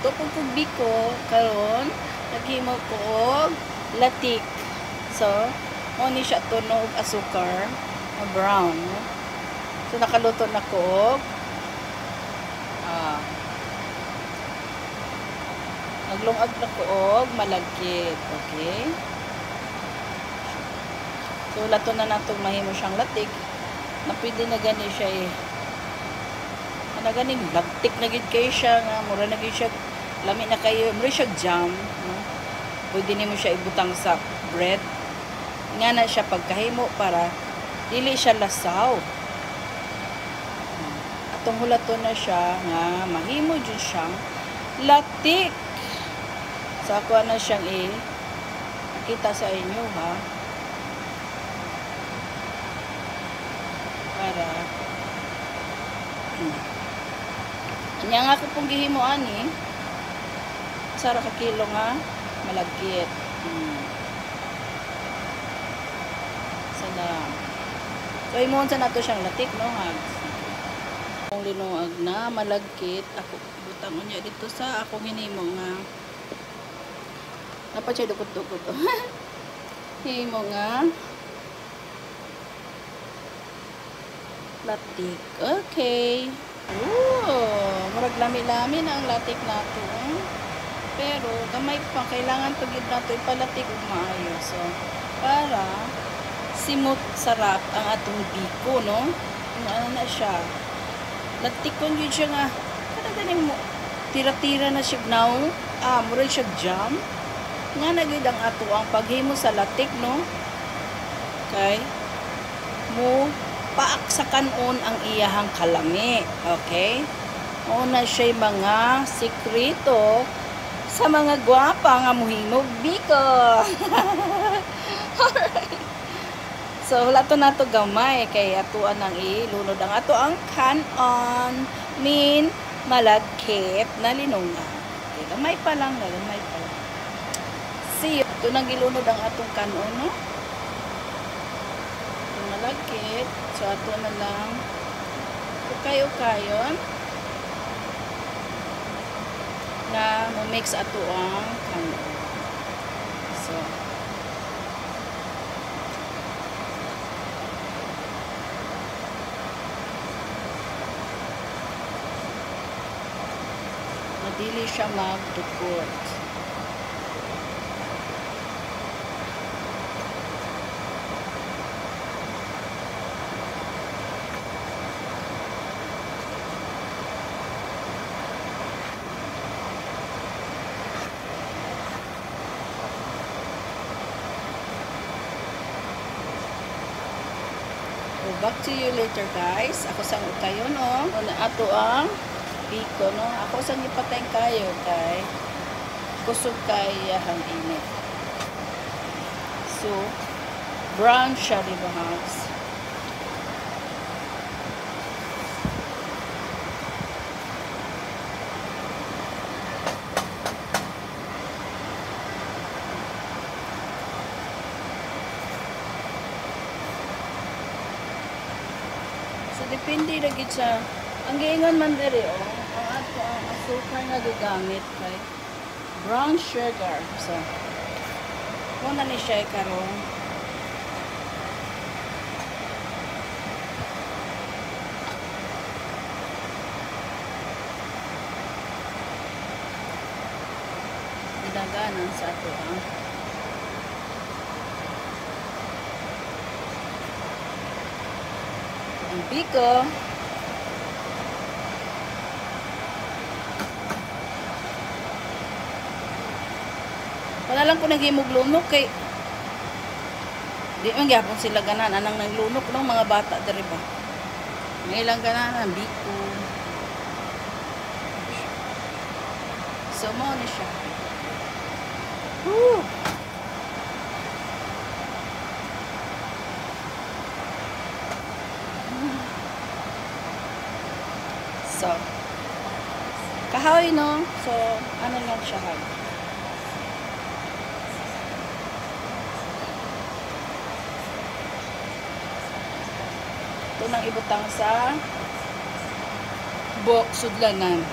Nagluto ko kog biko karon naghimo ko og latik. So, mo ni siya tunog asukar na brown. No? So nakaluto na ko og naglungag na ko og malagkit. Okay? So lato na natong mahimo siyang latik. Na pwede na gani siya na ganing lagtik na gid kay siya nga mura na gid siya lami na kayo mura siya jam, no? Pwede nimo siya ibutang sa bread nga na siya pagkahimo para dili siya lasaw. Atong hulato na siya nga mahimo jud siyang latik. So ako na siyang nakita sa inyo ha para anya nga ako pong gihimuan sara ka kilo nga malagkit. Sana so imon sa nato siyang latik, no, hags. Kung linuag na malagkit ako butang unya dito sa akong hinimo nga dapat siya dukot-dukot to. Himo nga latik. Okay. Murag lami-lami na ang latik nato. Pero gamay pa kailangan to gid nato ipalatik ug maayo. So para simot sarap ang atong biko, no? Kung ano na siya. Latikon yun siya nga kada ganing mo tira-tira na siya now. Murag siya jam. Nga na gid ang ato ang paghimo sa latik, no? Okay? Mo paaksakan-on ang iyahang kalami. Okay? Una siya mga sikreto sa mga gwapa nga muhimog biko. Alright. So, lato na to gamay. Kaya atuan ang ilunod ang ato ang kanon. Min malagkit na linungan. Okay, gamay pa lang. Gamay pa lang. See, ito nang ilunod ang atong kanon, no? Malagkit. So, ato na lang ukay-ukayon na mo-mix ato ang kanon. So, madili siya magdukot. Back to you later, guys. Ako sang ukayo, no? Ato ang biko, no? Ako sang ipatay kayo, kay kusog kaya hang init. So, brown siya, di ba, hags? So, depende na gid sa ang giingon man diri, ang ato ang asukar nga gigamit kay brown sugar. So, muna ni siya karon. Didaganan sa ato ang biko. Wala lang ko naghimog lunok kay di man gyapon sila ganan anang naglunok ng mga bata diri ba. May ilang ganan ang biko. So mo ni siya. Woo! So, kahoy, no? So, ano lang siya, hag? Ito nang ibutang sa sudlanan.